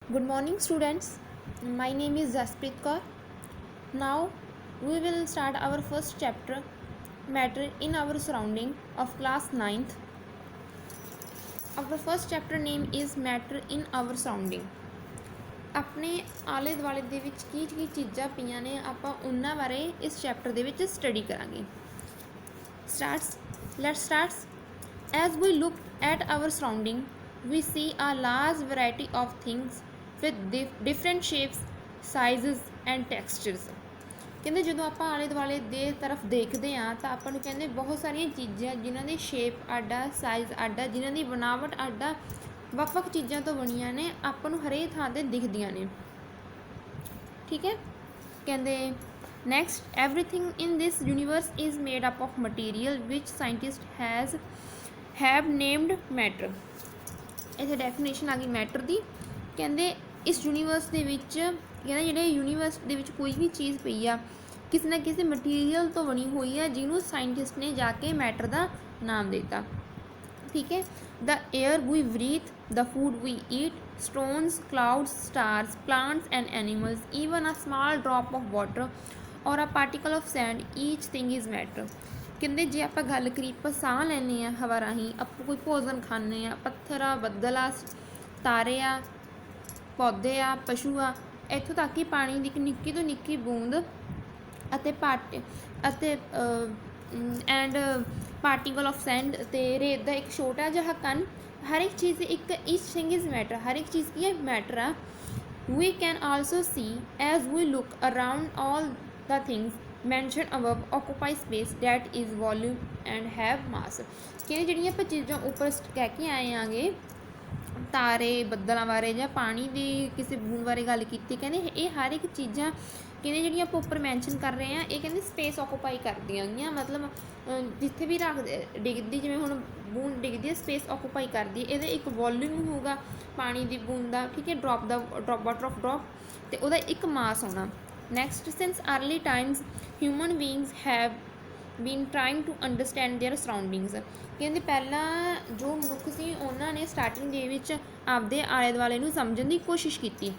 Good morning, students. My name is Jaspreet Kaur. Now we will start our first chapter, Matter in Our Surrounding, of class ninth. Our first chapter name is Matter in Our Surrounding. ਆਪਣੇ ਆਲੇ ਦੁਆਲੇ ਦੇ ਵਿੱਚ ਕੀ ਚੀਜ਼ਾਂ ਪਈਆਂ ਨੇ ਆਪਾਂ ਉਹਨਾਂ ਬਾਰੇ ਇਸ ਚੈਪਟਰ ਦੇ ਵਿੱਚ ਸਟੱਡੀ ਕਰਾਂਗੇ। Let's start. As we look at our surrounding, we see a large variety of things with different shapes, sizes and textures. ਕਹਿੰਦੇ ਜਦੋਂ ਆਪਾਂ ਆਲੇ ਦੁਆਲੇ ਦੇ ਤਰਫ ਦੇਖਦੇ ਹਾਂ ਤਾਂ ਆਪਾਂ ਨੂੰ ਕਹਿੰਦੇ ਬਹੁਤ ਸਾਰੀਆਂ ਚੀਜ਼ਾਂ ਜਿਨ੍ਹਾਂ ਦੀ ਸ਼ੇਪ ਅੱਡ ਆ, ਸਾਈਜ਼ ਅੱਡ ਆ, ਜਿਨ੍ਹਾਂ ਦੀ ਬਣਾਵਟ ਅੱਡ ਆ, ਵੱਖ-ਵੱਖ ਚੀਜ਼ਾਂ ਤੋਂ ਬਣੀਆਂ ਨੇ, ਆਪਾਂ ਨੂੰ ਹਰੇਕ ਥਾਂ 'ਤੇ ਦਿਖਦੀਆਂ ਨੇ। ਠੀਕ ਹੈ, ਕਹਿੰਦੇ next everything in this universe is made up of material which scientists have named matter। ਇੱਥੇ ਡੈਫੀਨੇਸ਼ਨ ਆ ਗਈ ਮੈਟਰ ਦੀ। ਕਹਿੰਦੇ ਇਸ ਯੂਨੀਵਰਸ ਦੇ ਵਿੱਚ ਕਹਿੰਦੇ ਜਿਹੜੇ ਯੂਨੀਵਰਸ ਦੇ ਵਿੱਚ ਕੋਈ ਵੀ ਚੀਜ਼ ਪਈ ਆ ਕਿਸੇ ਨਾ ਕਿਸੇ ਮਟੀਰੀਅਲ ਤੋਂ ਬਣੀ ਹੋਈ ਆ ਜਿਹਨੂੰ ਸਾਇੰਟਿਸਟ ਨੇ ਜਾ ਕੇ ਮੈਟਰ ਦਾ ਨਾਮ ਦੇ ਦਿੱਤਾ। ਠੀਕ ਹੈ, the air we breathe, the food we eat, stones, clouds, stars, plants and animals, even a small drop of water or a particle of sand, each thing is matter. ਕਹਿੰਦੇ ਜੇ ਆਪਾਂ ਗੱਲ ਕਰੀਏ ਆਪਾਂ ਸਾਹ ਲੈਂਦੇ ਹਾਂ ਹਵਾ ਰਾਹੀਂ, ਆਪਾਂ ਕੋਈ ਭੋਜਨ ਖਾਂਦੇ ਹਾਂ, ਪੱਥਰ ਆ, ਬੱਦਲ ਆ, ਤਾਰੇ ਆ, ਪੌਦੇ ਆ, ਪਸ਼ੂ ਆ, ਇੱਥੋਂ ਤੱਕ ਕਿ ਪਾਣੀ ਦੀ ਇੱਕ ਨਿੱਕੀ ਤੋਂ ਨਿੱਕੀ ਬੂੰਦ ਅਤੇ ਪਾਰਟੀਕਲ ਆਫ ਸੈਂਡ ਅਤੇ ਰੇਤ ਦਾ ਇੱਕ ਛੋਟਾ ਜਿਹਾ ਕਣ, ਹਰ ਇੱਕ ਚੀਜ਼ ਇੱਕ ਈਚ ਥਿੰਗ ਇਜ਼ ਮੈਟਰ, ਹਰ ਇੱਕ ਚੀਜ਼ ਕੀ ਹੈ ਮੈਟਰ ਆ। We can also see as we look around all the things mentioned above occupy space that is volume and have mass। ਕਹਿੰਦੇ ਜਿਹੜੀਆਂ ਆਪਾਂ ਚੀਜ਼ਾਂ ਉੱਪਰ ਕਹਿ ਕੇ ਆਏ ਆਂਗੇ, ਤਾਰੇ, ਬੱਦਲਾਂ ਬਾਰੇ ਜਾਂ ਪਾਣੀ ਦੀ ਕਿਸੇ ਬੂੰਦ ਬਾਰੇ ਗੱਲ ਕੀਤੀ, ਕਹਿੰਦੇ ਇਹ ਹਰ ਇੱਕ ਚੀਜ਼ਾਂ ਕਹਿੰਦੇ ਜਿਹੜੀਆਂ ਆਪਾਂ ਉੱਪਰ ਮੈਂਸ਼ਨ ਕਰ ਰਹੇ ਹਾਂ ਇਹ ਕਹਿੰਦੇ ਸਪੇਸ ਆਕੂਪਾਈ ਕਰਦੀਆਂ ਗੀਆਂ, ਮਤਲਬ ਜਿੱਥੇ ਵੀ ਡਿੱਗਦੀ, ਜਿਵੇਂ ਹੁਣ ਬੂੰਦ ਡਿੱਗਦੀ ਹੈ ਸਪੇਸ ਆਕੂਪਾਈ ਕਰਦੀ ਹੈ। ਇਹਦੇ ਇੱਕ ਵੋਲਿਊਮ ਹੋਊਗਾ ਪਾਣੀ ਦੀ ਬੂੰਦ ਦਾ, ਠੀਕ ਹੈ, ਡ੍ਰੌਪ ਵਾਟਰ ਆਫ ਡ੍ਰੌਪ, ਅਤੇ ਉਹਦਾ ਇੱਕ ਮਾਸ ਹੋਣਾ। Next, since early times human beings have been trying to understand their surroundings. ਕਹਿੰਦੇ ਪਹਿਲਾਂ ਜੋ ਮਨੁੱਖ ਸੀ ਉਹਨਾਂ ਨੇ ਸਟਾਰਟਿੰਗ ਦੇ ਵਿੱਚ ਆਪਦੇ ਆਲੇ ਦੁਆਲੇ ਨੂੰ ਸਮਝਣ ਦੀ ਕੋਸ਼ਿਸ਼ ਕੀਤੀ।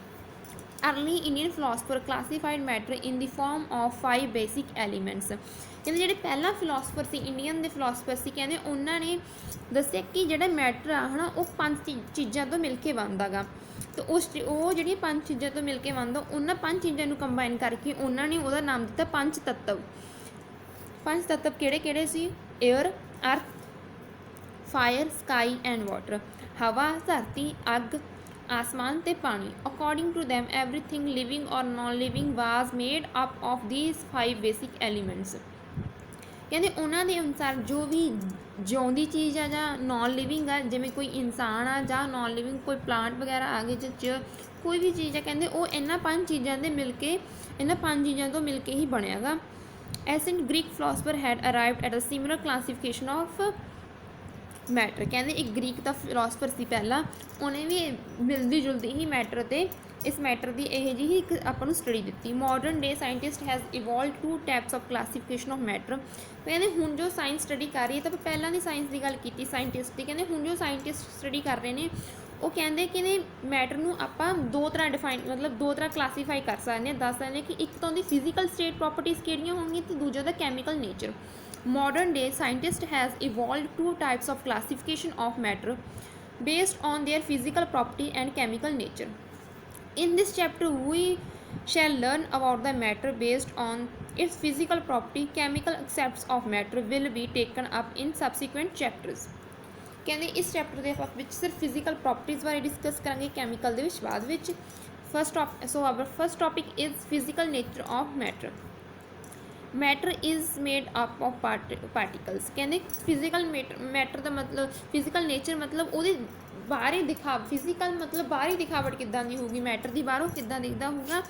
Early Indian philosopher classified matter in the form of 5 basic elements. ਕਹਿੰਦੇ ਜਿਹੜੇ ਪਹਿਲਾਂ ਫਿਲੋਸਫਰ ਸੀ, ਇੰਡੀਅਨ ਦੇ ਫਿਲੋਸਫਰ ਸੀ, ਕਹਿੰਦੇ ਉਹਨਾਂ ਨੇ ਦੱਸਿਆ ਕਿ ਜਿਹੜਾ ਮੈਟਰ ਆ ਹੈ ਨਾ ਉਹ 5 ਚੀਜ਼ਾਂ ਤੋਂ ਮਿਲ ਕੇ ਬਣਦਾ ਗਾ, ਅਤੇ ਉਹ ਜਿਹੜੀਆਂ 5 ਚੀਜ਼ਾਂ ਤੋਂ ਮਿਲ ਕੇ ਬਣਦਾ ਉਹਨਾਂ 5 ਚੀਜ਼ਾਂ ਨੂੰ ਕੰਬਾਈਨ ਕਰਕੇ ਉਹਨਾਂ ਨੇ ਉਹਦਾ ਨਾਮ ਦਿੱਤਾ ਪੰਜ ਤੱਤਵ। ਪੰਜ ਤੱਤਵ ਕਿਹੜੇ ਕਿਹੜੇ ਸੀ? Air, earth, fire, sky and water. ਹਵਾ, ਧਰਤੀ, ਅੱਗ, ਆਸਮਾਨ ਅਤੇ ਪਾਣੀ। According to them everything living or non living was made up of these 5 basic elements. ਕਹਿੰਦੇ ਉਹਨਾਂ ਦੇ ਅਨੁਸਾਰ ਜੋ ਵੀ ਜਿਉਂਦੀ ਚੀਜ਼ ਆ ਜਾਂ ਨੋਨ ਲਿਵਿੰਗ ਆ, ਜਿਵੇਂ ਕੋਈ ਇਨਸਾਨ ਆ ਜਾਂ ਨੋਨ ਲਿਵਿੰਗ ਕੋਈ ਪਲਾਂਟ ਵਗੈਰਾ ਆ ਗਏ ਜਾਂ ਕੋਈ ਵੀ ਚੀਜ਼ ਆ, ਕਹਿੰਦੇ ਉਹ ਇਹਨਾਂ 5 ਚੀਜ਼ਾਂ ਦੇ ਮਿਲ ਕੇ, ਇਹਨਾਂ 5 ਚੀਜ਼ਾਂ ਤੋਂ ਮਿਲ ਕੇ ਹੀ ਬਣਿਆ ਗਾ। Ancient Greek philosopher had arrived at a similar classification of matter. ਕਹਿੰਦੇ ਇੱਕ ਗ੍ਰੀਕ ਦਾ ਫਿਲੋਸਫਰ ਸੀ ਪਹਿਲਾਂ, ਉਹਨੇ ਵੀ ਮਿਲਦੀ ਜੁਲਦੀ ਹੀ ਮੈਟਰ ਅਤੇ ਇਸ ਮੈਟਰ ਦੀ ਇਹੋ ਜਿਹੀ ਇੱਕ ਆਪਾਂ ਨੂੰ ਸਟੱਡੀ ਦਿੱਤੀ। Modern day scientist has evolved 2 types of classification of matter. ਕਹਿੰਦੇ ਹੁਣ ਜੋ ਸਾਇੰਸ ਸਟੱਡੀ ਕਰ ਰਹੀ ਹੈ, ਤਾਂ ਆਪਾਂ ਪਹਿਲਾਂ ਦੀ ਸਾਇੰਸ ਦੀ ਗੱਲ ਕੀਤੀ ਸਾਇੰਟਿਸਟ ਦੀ, ਕਹਿੰਦੇ ਹੁਣ ਜੋ ਸਾਇੰਟਿਸਟ ਸਟੱਡੀ ਕਰ ਰਹੇ ਨੇ ਉਹ ਕਹਿੰਦੇ ਕਿ ਮੈਟਰ ਨੂੰ ਆਪਾਂ 2 ਤਰ੍ਹਾਂ ਡਿਫਾਈਨ, ਮਤਲਬ 2 ਤਰ੍ਹਾਂ ਕਲਾਸੀਫਾਈ ਕਰ ਸਕਦੇ ਹਾਂ, ਦੱਸ ਸਕਦੇ ਹਾਂ ਕਿ ਇੱਕ ਤਾਂ ਉਹਦੀ ਫਿਜ਼ੀਕਲ ਸਟੇਟ ਪ੍ਰੋਪਰਟੀਜ਼ ਕਿਹੜੀਆਂ ਹੋਣਗੀਆਂ ਅਤੇ ਦੂਜਾ ਉਹਦਾ chemical nature. Modern day scientist has evolved 2 types of classification of matter based on their physical property and chemical nature. In this chapter we shall learn about the matter based on its physical property. Chemical aspects of matter will be taken up in subsequent chapters. ਕਹਿੰਦੇ ਇਸ chapter ਦੇ ਵਿੱਚ ਸਿਰਫ physical properties ਬਾਰੇ discuss ਕਰਾਂਗੇ, chemical ਦੇ ਵਿੱਚ ਬਾਅਦ ਵਿੱਚ। Our first topic is physical nature of matter. Matter is made up of particles. ਕਹਿੰਦੇ ਫਿਜ਼ੀਕਲ ਮੈਟਰ ਦਾ ਮਤਲਬ ਫਿਜ਼ੀਕਲ ਨੇਚਰ ਮਤਲਬ ਉਹਦੀ ਬਾਹਰੀ ਫਿਜ਼ੀਕਲ ਮਤਲਬ ਬਾਹਰੀ ਦਿਖਾਵਟ ਕਿੱਦਾਂ ਦੀ ਹੋਊਗੀ, ਮੈਟਰ ਦੀ ਬਾਹਰੋਂ ਕਿੱਦਾਂ ਦਿਖਦਾ ਹੋਊਗਾ।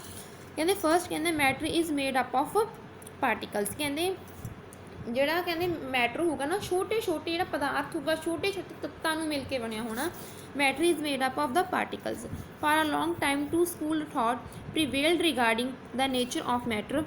ਕਹਿੰਦੇ ਫਸਟ ਕਹਿੰਦੇ matter is made up of particles. ਕਹਿੰਦੇ ਜਿਹੜਾ ਕਹਿੰਦੇ ਮੈਟਰ ਹੋਊਗਾ ਨਾ ਛੋਟੇ ਜਿਹੜਾ ਪਦਾਰਥ ਹੋਊਗਾ ਛੋਟੇ ਤੱਤਾਂ ਨੂੰ ਮਿਲ ਕੇ ਬਣਿਆ ਹੋਣਾ। Matter is made up of the particles. For a long time two school thought prevailed regarding the nature of matter.